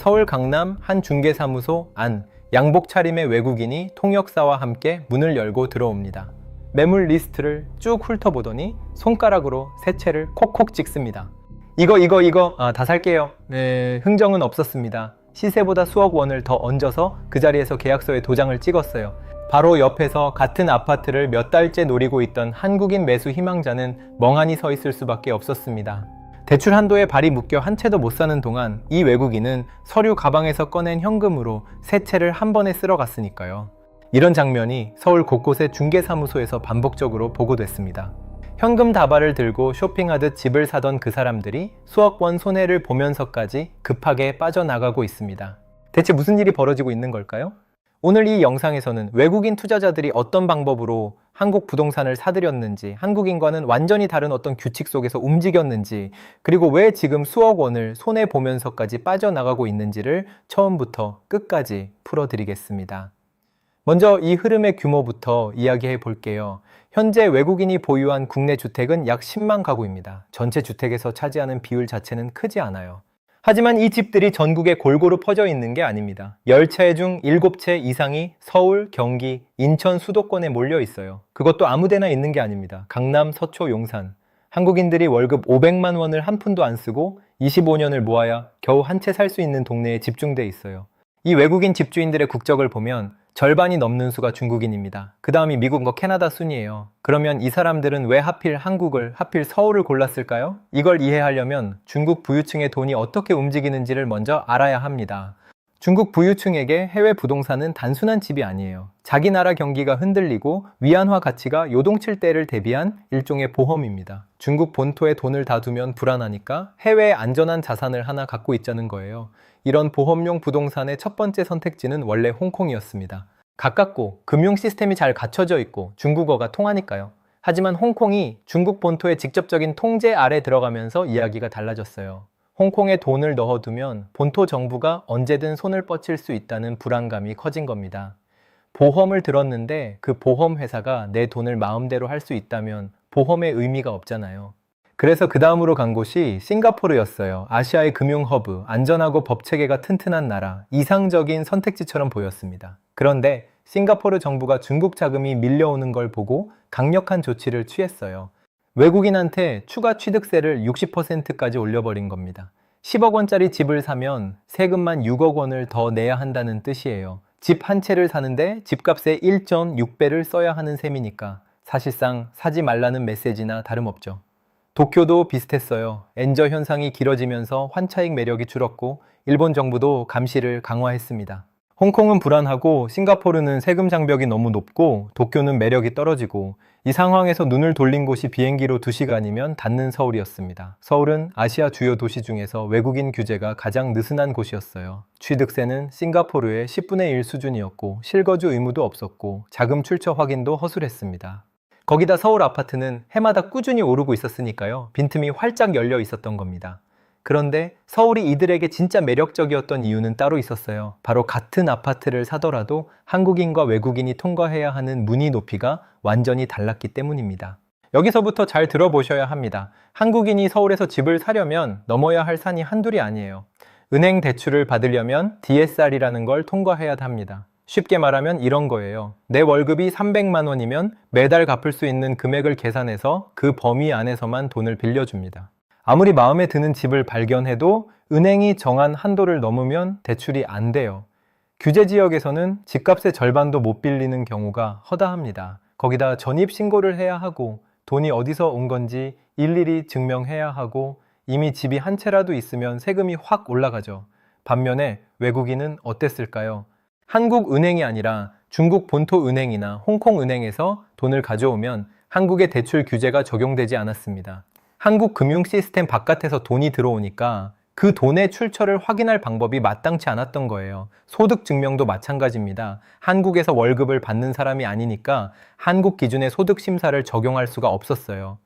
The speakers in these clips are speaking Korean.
서울 강남 한 중개사무소 안 양복 차림의 외국인이 통역사와 함께 문을 열고 들어옵니다. 매물 리스트를 쭉 훑어보더니 손가락으로 새 채를 콕콕 찍습니다. 이거 다 살게요. 네, 흥정은 없었습니다. 시세보다 수억 원을 더 얹어서 그 자리에서 계약서에 도장을 찍었어요. 바로 옆에서 같은 아파트를 몇 달째 노리고 있던 한국인 매수 희망자는 멍하니 서 있을 수밖에 없었습니다. 대출 한도에 발이 묶여 한 채도 못 사는 동안 이 외국인은 서류 가방에서 꺼낸 현금으로 새 채를 한 번에 쓸어 갔으니까요. 이런 장면이 서울 곳곳의 중개사무소에서 반복적으로 보고됐습니다. 현금 다발을 들고 쇼핑하듯 집을 사던 그 사람들이 수억 원 손해를 보면서까지 급하게 빠져나가고 있습니다. 대체 무슨 일이 벌어지고 있는 걸까요? 오늘 이 영상에서는 외국인 투자자들이 어떤 방법으로 한국 부동산을 사들였는지, 한국인과는 완전히 다른 어떤 규칙 속에서 움직였는지, 그리고 왜 지금 수억 원을 손해보면서까지 빠져나가고 있는지를 처음부터 끝까지 풀어드리겠습니다. 먼저 이 흐름의 규모부터 이야기해 볼게요. 현재 외국인이 보유한 국내 주택은 약 10만 가구입니다. 전체 주택에서 차지하는 비율 자체는 크지 않아요. 하지만 이 집들이 전국에 골고루 퍼져 있는 게 아닙니다. 10채 중 7채 이상이 서울, 경기, 인천 수도권에 몰려 있어요. 그것도 아무데나 있는 게 아닙니다. 강남, 서초, 용산. 한국인들이 월급 500만 원을 한 푼도 안 쓰고 25년을 모아야 겨우 한 채 살 수 있는 동네에 집중돼 있어요. 이 외국인 집주인들의 국적을 보면 절반이 넘는 수가 중국인입니다. 그 다음이 미국과 캐나다 순이에요. 그러면 이 사람들은 왜 하필 한국을, 하필 서울을 골랐을까요? 이걸 이해하려면 중국 부유층의 돈이 어떻게 움직이는지를 먼저 알아야 합니다. 중국 부유층에게 해외 부동산은 단순한 집이 아니에요. 자기 나라 경기가 흔들리고 위안화 가치가 요동칠 때를 대비한 일종의 보험입니다. 중국 본토에 돈을 다 두면 불안하니까 해외에 안전한 자산을 하나 갖고 있자는 거예요. 이런 보험용 부동산의 첫 번째 선택지는 원래 홍콩이었습니다. 가깝고 금융 시스템이 잘 갖춰져 있고 중국어가 통하니까요. 하지만 홍콩이 중국 본토의 직접적인 통제 아래 들어가면서 이야기가 달라졌어요. 홍콩에 돈을 넣어두면 본토 정부가 언제든 손을 뻗칠 수 있다는 불안감이 커진 겁니다. 보험을 들었는데 그 보험 회사가 내 돈을 마음대로 할 수 있다면 보험의 의미가 없잖아요. 그래서 그 다음으로 간 곳이 싱가포르였어요. 아시아의 금융 허브, 안전하고 법체계가 튼튼한 나라, 이상적인 선택지처럼 보였습니다. 그런데 싱가포르 정부가 중국 자금이 밀려오는 걸 보고 강력한 조치를 취했어요. 외국인한테 추가 취득세를 60%까지 올려버린 겁니다. 10억 원짜리 집을 사면 세금만 6억 원을 더 내야 한다는 뜻이에요. 집 한 채를 사는데 집값의 1.6배를 써야 하는 셈이니까 사실상 사지 말라는 메시지나 다름없죠. 도쿄도 비슷했어요. 엔저 현상이 길어지면서 환차익 매력이 줄었고 일본 정부도 감시를 강화했습니다. 홍콩은 불안하고 싱가포르는 세금 장벽이 너무 높고 도쿄는 매력이 떨어지고 이 상황에서 눈을 돌린 곳이 비행기로 2시간이면 닿는 서울이었습니다. 서울은 아시아 주요 도시 중에서 외국인 규제가 가장 느슨한 곳이었어요. 취득세는 싱가포르의 10분의 1 수준이었고 실거주 의무도 없었고 자금 출처 확인도 허술했습니다. 거기다 서울 아파트는 해마다 꾸준히 오르고 있었으니까요. 빈틈이 활짝 열려 있었던 겁니다. 그런데 서울이 이들에게 진짜 매력적이었던 이유는 따로 있었어요. 바로 같은 아파트를 사더라도 한국인과 외국인이 통과해야 하는 문의 높이가 완전히 달랐기 때문입니다. 여기서부터 잘 들어보셔야 합니다. 한국인이 서울에서 집을 사려면 넘어야 할 산이 한둘이 아니에요. 은행 대출을 받으려면 DSR이라는 걸 통과해야 합니다. 쉽게 말하면 이런 거예요. 내 월급이 300만 원이면 매달 갚을 수 있는 금액을 계산해서 그 범위 안에서만 돈을 빌려줍니다. 아무리 마음에 드는 집을 발견해도 은행이 정한 한도를 넘으면 대출이 안 돼요. 규제 지역에서는 집값의 절반도 못 빌리는 경우가 허다합니다. 거기다 전입신고를 해야 하고 돈이 어디서 온 건지 일일이 증명해야 하고 이미 집이 한 채라도 있으면 세금이 확 올라가죠. 반면에 외국인은 어땠을까요? 한국 은행이 아니라 중국 본토 은행이나 홍콩 은행에서 돈을 가져오면 한국의 대출 규제가 적용되지 않았습니다. 한국 금융 시스템 바깥에서 돈이 들어오니까 그 돈의 출처를 확인할 방법이 마땅치 않았던 거예요. 소득 증명도 마찬가지입니다. 한국에서 월급을 받는 사람이 아니니까 한국 기준의 소득 심사를 적용할 수가 없었어요.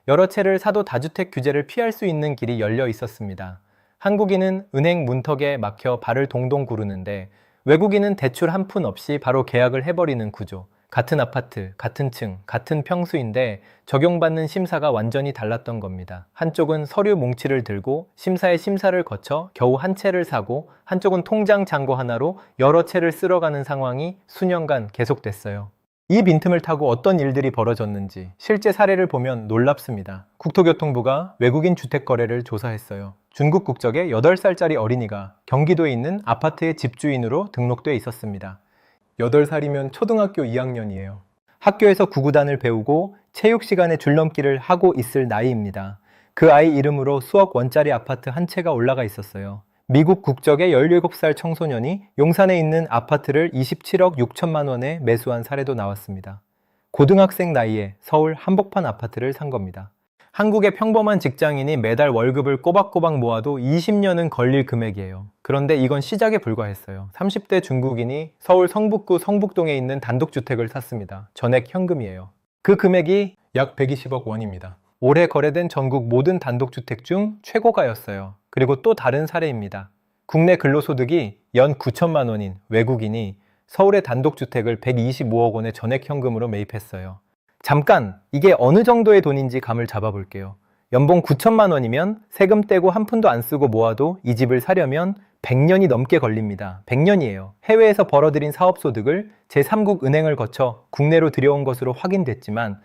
여러 채를 사도 다주택 규제를 피할 수 있는 길이 열려 있었습니다. 한국인은 은행 문턱에 막혀 발을 동동 구르는데 외국인은 대출 한 푼 없이 바로 계약을 해버리는 구조. 같은 아파트, 같은 층, 같은 평수인데 적용받는 심사가 완전히 달랐던 겁니다. 한쪽은 서류 뭉치를 들고 심사의 심사를 거쳐 겨우 한 채를 사고, 한쪽은 통장 잔고 하나로 여러 채를 쓸어가는 상황이 수년간 계속됐어요. 이 빈틈을 타고 어떤 일들이 벌어졌는지 실제 사례를 보면 놀랍습니다. 국토교통부가 외국인 주택 거래를 조사했어요. 중국 국적의 8살짜리 어린이가 경기도에 있는 아파트의 집주인으로 등록돼 있었습니다. 8살이면 초등학교 2학년이에요. 학교에서 구구단을 배우고 체육 시간에 줄넘기를 하고 있을 나이입니다. 그 아이 이름으로 수억 원짜리 아파트 한 채가 올라가 있었어요. 미국 국적의 17살 청소년이 용산에 있는 아파트를 27억 6천만 원에 매수한 사례도 나왔습니다. 고등학생 나이에 서울 한복판 아파트를 산 겁니다. 한국의 평범한 직장인이 매달 월급을 꼬박꼬박 모아도 20년은 걸릴 금액이에요. 그런데 이건 시작에 불과했어요. 30대 중국인이 서울 성북구 성북동에 있는 단독주택을 샀습니다. 전액 현금이에요. 그 금액이 약 120억 원입니다. 올해 거래된 전국 모든 단독주택 중 최고가였어요. 그리고 또 다른 사례입니다. 국내 근로소득이 연 9천만 원인 외국인이 서울의 단독주택을 125억 원의 전액 현금으로 매입했어요. 잠깐, 이게 어느 정도의 돈인지 감을 잡아볼게요. 연봉 9천만 원이면 세금 떼고 한 푼도 안 쓰고 모아도 이 집을 사려면 100년이 넘게 걸립니다. 100년이에요. 해외에서 벌어들인 사업소득을 제3국 은행을 거쳐 국내로 들여온 것으로 확인됐지만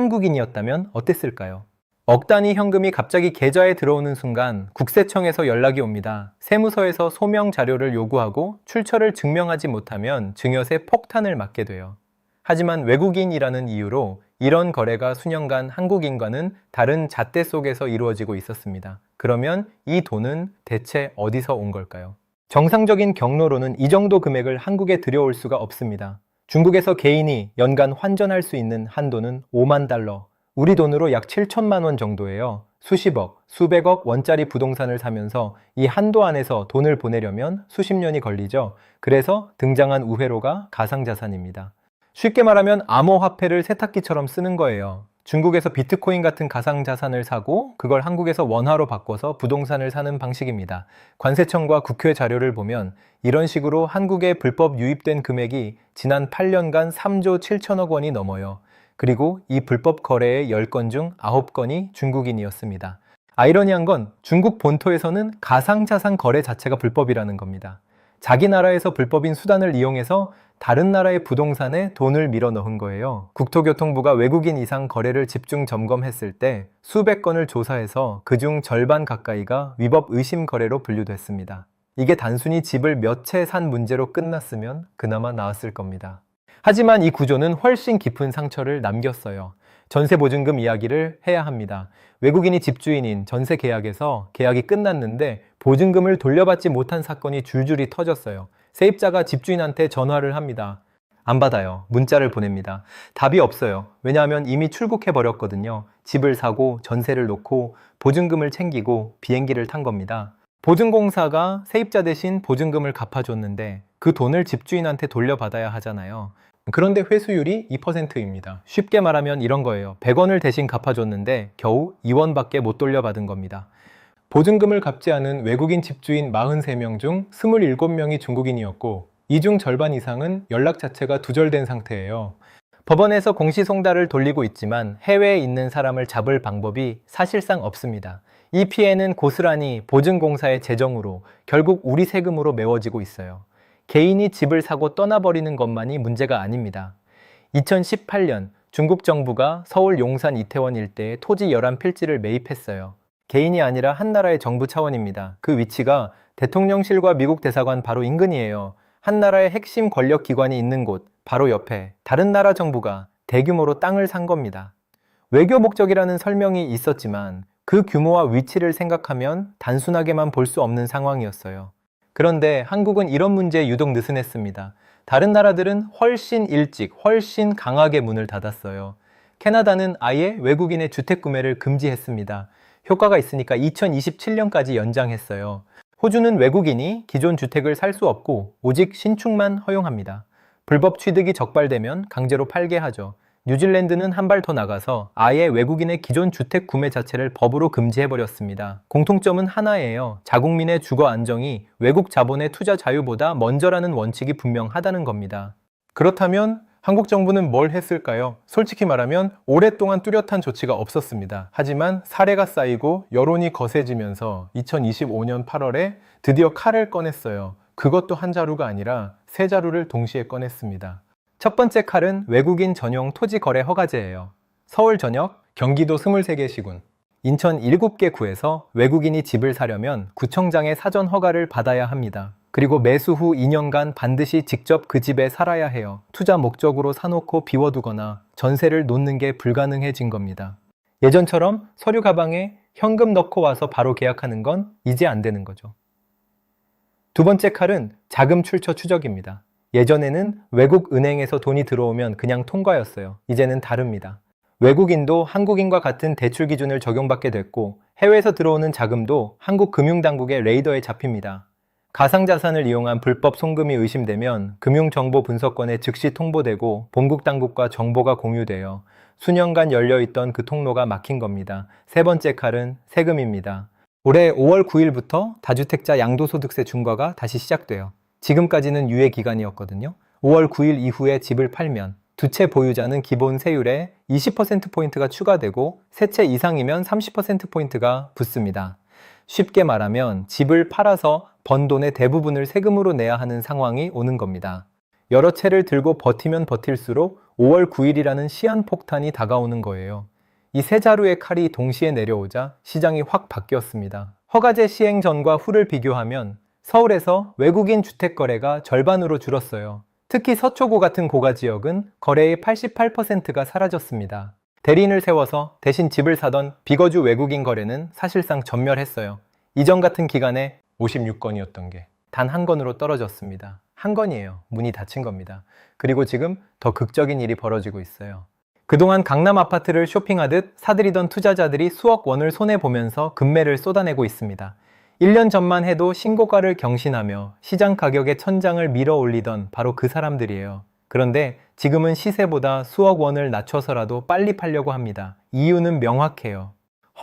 한국인이었다면 어땠을까요? 억 단위 현금이 갑자기 계좌에 들어오는 순간 국세청에서 연락이 옵니다. 세무서에서 소명 자료를 요구하고 출처를 증명하지 못하면 증여세 폭탄을 맞게 돼요. 하지만 외국인이라는 이유로 이런 거래가 수년간 한국인과는 다른 잣대 속에서 이루어지고 있었습니다. 그러면 이 돈은 대체 어디서 온 걸까요? 정상적인 경로로는 이 정도 금액을 한국에 들여올 수가 없습니다. 중국에서 개인이 연간 환전할 수 있는 한도는 5만 달러, 우리 돈으로 약 7천만 원 정도예요. 수십억, 수백억 원짜리 부동산을 사면서 이 한도 안에서 돈을 보내려면 수십 년이 걸리죠. 그래서 등장한 우회로가 가상자산입니다. 쉽게 말하면 암호화폐를 세탁기처럼 쓰는 거예요. 중국에서 비트코인 같은 가상자산을 사고 그걸 한국에서 원화로 바꿔서 부동산을 사는 방식입니다. 관세청과 국회 자료를 보면 이런 식으로 한국에 불법 유입된 금액이 지난 8년간 3조 7천억 원이 넘어요. 그리고 이 불법 거래의 10건 중 9건이 중국인이었습니다. 아이러니한 건 중국 본토에서는 가상자산 거래 자체가 불법이라는 겁니다. 자기 나라에서 불법인 수단을 이용해서 다른 나라의 부동산에 돈을 밀어 넣은 거예요. 국토교통부가 외국인 이상 거래를 집중 점검했을 때 수백 건을 조사해서 그중 절반 가까이가 위법 의심 거래로 분류됐습니다. 이게 단순히 집을 몇 채 산 문제로 끝났으면 그나마 나았을 겁니다. 하지만 이 구조는 훨씬 깊은 상처를 남겼어요. 전세보증금 이야기를 해야 합니다. 외국인이 집주인인 전세 계약에서 계약이 끝났는데 보증금을 돌려받지 못한 사건이 줄줄이 터졌어요. 세입자가 집주인한테 전화를 합니다. 안 받아요. 문자를 보냅니다. 답이 없어요. 왜냐하면 이미 출국해 버렸거든요. 집을 사고 전세를 놓고 보증금을 챙기고 비행기를 탄 겁니다. 보증공사가 세입자 대신 보증금을 갚아줬는데 그 돈을 집주인한테 돌려받아야 하잖아요. 그런데 회수율이 2%입니다. 쉽게 말하면 이런 거예요. 100원을 대신 갚아줬는데 겨우 2원밖에 못 돌려받은 겁니다. 보증금을 갚지 않은 외국인 집주인 43명 중 27명이 중국인이었고 이 중 절반 이상은 연락 자체가 두절된 상태예요. 법원에서 공시송달을 돌리고 있지만 해외에 있는 사람을 잡을 방법이 사실상 없습니다. 이 피해는 고스란히 보증공사의 재정으로 결국 우리 세금으로 메워지고 있어요. 개인이 집을 사고 떠나버리는 것만이 문제가 아닙니다. 2018년 중국 정부가 서울 용산 이태원 일대에 토지 11필지를 매입했어요. 개인이 아니라 한 나라의 정부 차원입니다. 그 위치가 대통령실과 미국 대사관 바로 인근이에요. 한 나라의 핵심 권력 기관이 있는 곳 바로 옆에 다른 나라 정부가 대규모로 땅을 산 겁니다. 외교 목적이라는 설명이 있었지만 그 규모와 위치를 생각하면 단순하게만 볼 수 없는 상황이었어요. 그런데 한국은 이런 문제에 유독 느슨했습니다. 다른 나라들은 훨씬 일찍, 훨씬 강하게 문을 닫았어요. 캐나다는 아예 외국인의 주택 구매를 금지했습니다. 효과가 있으니까 2027년까지 연장했어요. 호주는 외국인이 기존 주택을 살 수 없고 오직 신축만 허용합니다. 불법 취득이 적발되면 강제로 팔게 하죠. 뉴질랜드는 한 발 더 나가서 아예 외국인의 기존 주택 구매 자체를 법으로 금지해버렸습니다. 공통점은 하나예요. 자국민의 주거 안정이 외국 자본의 투자 자유보다 먼저라는 원칙이 분명하다는 겁니다. 그렇다면 한국 정부는 뭘 했을까요? 솔직히 말하면 오랫동안 뚜렷한 조치가 없었습니다. 하지만 사례가 쌓이고 여론이 거세지면서 2025년 8월에 드디어 칼을 꺼냈어요. 그것도 한 자루가 아니라 세 자루를 동시에 꺼냈습니다. 첫 번째 칼은 외국인 전용 토지 거래 허가제예요. 서울 전역, 경기도 23개 시군, 인천 7개 구에서 외국인이 집을 사려면 구청장의 사전 허가를 받아야 합니다. 그리고 매수 후 2년간 반드시 직접 그 집에 살아야 해요. 투자 목적으로 사놓고 비워두거나 전세를 놓는 게 불가능해진 겁니다. 예전처럼 서류 가방에 현금 넣고 와서 바로 계약하는 건 이제 안 되는 거죠. 두 번째 칼은 자금 출처 추적입니다. 예전에는 외국 은행에서 돈이 들어오면 그냥 통과였어요. 이제는 다릅니다. 외국인도 한국인과 같은 대출 기준을 적용받게 됐고 해외에서 들어오는 자금도 한국 금융당국의 레이더에 잡힙니다. 가상자산을 이용한 불법 송금이 의심되면 금융정보분석관에 즉시 통보되고 본국 당국과 정보가 공유되어 수년간 열려있던 그 통로가 막힌 겁니다. 세 번째 칼은 세금입니다. 올해 5월 9일부터 다주택자 양도소득세 중과가 다시 시작돼요. 지금까지는 유예 기간이었거든요. 5월 9일 이후에 집을 팔면 두 채 보유자는 기본 세율에 20%포인트가 추가되고 세 채 이상이면 30%포인트가 붙습니다. 쉽게 말하면 집을 팔아서 번 돈의 대부분을 세금으로 내야 하는 상황이 오는 겁니다. 여러 채를 들고 버티면 버틸수록 5월 9일이라는 시한폭탄이 다가오는 거예요. 이 세 자루의 칼이 동시에 내려오자 시장이 확 바뀌었습니다. 허가제 시행 전과 후를 비교하면 서울에서 외국인 주택 거래가 절반으로 줄었어요. 특히 서초구 같은 고가 지역은 거래의 88%가 사라졌습니다. 대리인을 세워서 대신 집을 사던 비거주 외국인 거래는 사실상 전멸했어요. 이전 같은 기간에 56건이었던 게 단 한 건으로 떨어졌습니다. 한 건이에요. 문이 닫힌 겁니다. 그리고 지금 더 극적인 일이 벌어지고 있어요. 그동안 강남 아파트를 쇼핑하듯 사들이던 투자자들이 수억 원을 손해보면서 급매를 쏟아내고 있습니다. 1년 전만 해도 신고가를 경신하며 시장 가격의 천장을 밀어 올리던 바로 그 사람들이에요. 그런데 지금은 시세보다 수억 원을 낮춰서라도 빨리 팔려고 합니다. 이유는 명확해요.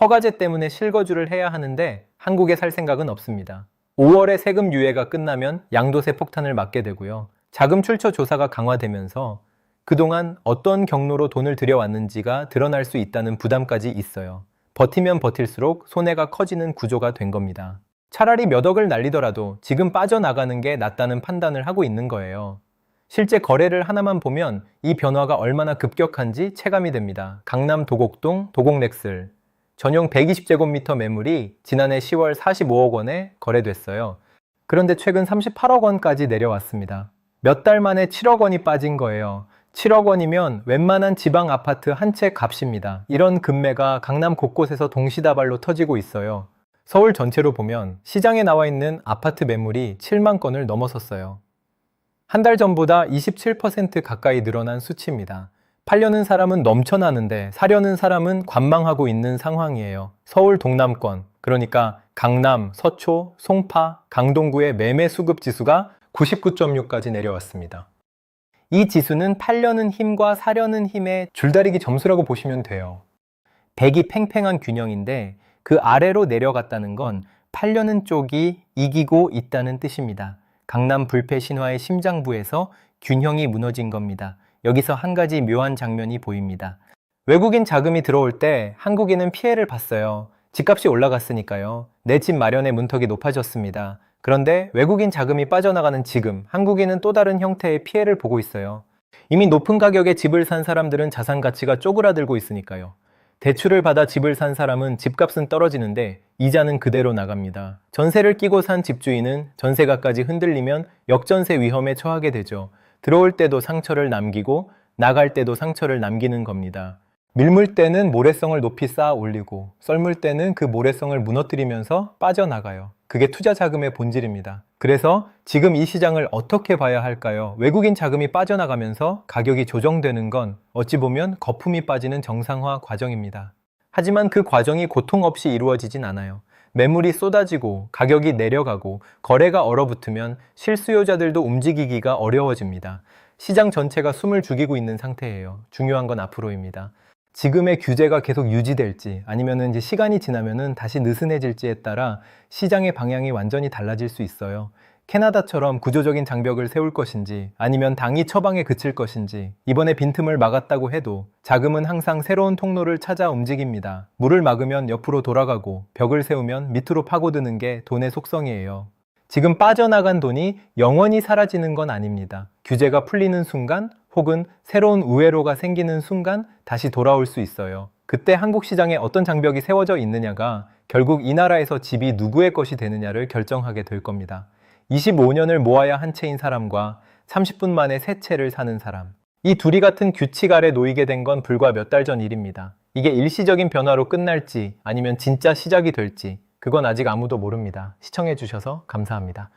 허가제 때문에 실거주를 해야 하는데 한국에 살 생각은 없습니다. 5월에 세금 유예가 끝나면 양도세 폭탄을 맞게 되고요. 자금 출처 조사가 강화되면서 그동안 어떤 경로로 돈을 들여왔는지가 드러날 수 있다는 부담까지 있어요. 버티면 버틸수록 손해가 커지는 구조가 된 겁니다. 차라리 몇 억을 날리더라도 지금 빠져나가는 게 낫다는 판단을 하고 있는 거예요. 실제 거래를 하나만 보면 이 변화가 얼마나 급격한지 체감이 됩니다. 강남 도곡동 도곡렉슬 전용 120제곱미터 매물이 지난해 10월 45억 원에 거래됐어요. 그런데 최근 38억 원까지 내려왔습니다. 몇 달 만에 7억 원이 빠진 거예요. 7억 원이면 웬만한 지방 아파트 한 채 값입니다. 이런 급매가 강남 곳곳에서 동시다발로 터지고 있어요. 서울 전체로 보면 시장에 나와 있는 아파트 매물이 7만 건을 넘어섰어요. 한 달 전보다 27% 가까이 늘어난 수치입니다. 팔려는 사람은 넘쳐나는데 사려는 사람은 관망하고 있는 상황이에요. 서울 동남권, 그러니까 강남, 서초, 송파, 강동구의 매매 수급 지수가 99.6까지 내려왔습니다. 이 지수는 팔려는 힘과 사려는 힘의 줄다리기 점수라고 보시면 돼요. 100이 팽팽한 균형인데 그 아래로 내려갔다는 건 팔려는 쪽이 이기고 있다는 뜻입니다. 강남 불패 신화의 심장부에서 균형이 무너진 겁니다. 여기서 한 가지 묘한 장면이 보입니다. 외국인 자금이 들어올 때 한국인은 피해를 봤어요. 집값이 올라갔으니까요. 내 집 마련의 문턱이 높아졌습니다. 그런데 외국인 자금이 빠져나가는 지금 한국인은 또 다른 형태의 피해를 보고 있어요. 이미 높은 가격에 집을 산 사람들은 자산 가치가 쪼그라들고 있으니까요. 대출을 받아 집을 산 사람은 집값은 떨어지는데 이자는 그대로 나갑니다. 전세를 끼고 산 집주인은 전세가까지 흔들리면 역전세 위험에 처하게 되죠. 들어올 때도 상처를 남기고 나갈 때도 상처를 남기는 겁니다. 밀물 때는 모래성을 높이 쌓아 올리고 썰물 때는 그 모래성을 무너뜨리면서 빠져나가요. 그게 투자 자금의 본질입니다. 그래서 지금 이 시장을 어떻게 봐야 할까요? 외국인 자금이 빠져나가면서 가격이 조정되는 건 어찌 보면 거품이 빠지는 정상화 과정입니다. 하지만 그 과정이 고통 없이 이루어지진 않아요. 매물이 쏟아지고 가격이 내려가고 거래가 얼어붙으면 실수요자들도 움직이기가 어려워집니다. 시장 전체가 숨을 죽이고 있는 상태예요. 중요한 건 앞으로입니다. 지금의 규제가 계속 유지될지 아니면 이제 시간이 지나면은 다시 느슨해질지에 따라 시장의 방향이 완전히 달라질 수 있어요. 캐나다처럼 구조적인 장벽을 세울 것인지 아니면 당이 처방에 그칠 것인지 이번에 빈틈을 막았다고 해도 자금은 항상 새로운 통로를 찾아 움직입니다. 물을 막으면 옆으로 돌아가고 벽을 세우면 밑으로 파고드는 게 돈의 속성이에요. 지금 빠져나간 돈이 영원히 사라지는 건 아닙니다. 규제가 풀리는 순간 혹은 새로운 우회로가 생기는 순간 다시 돌아올 수 있어요. 그때 한국 시장에 어떤 장벽이 세워져 있느냐가 결국 이 나라에서 집이 누구의 것이 되느냐를 결정하게 될 겁니다. 25년을 모아야 한 채인 사람과 30분 만에 세 채를 사는 사람. 이 둘이 같은 규칙 아래 놓이게 된 건 불과 몇 달 전 일입니다. 이게 일시적인 변화로 끝날지 아니면 진짜 시작이 될지 그건 아직 아무도 모릅니다. 시청해주셔서 감사합니다.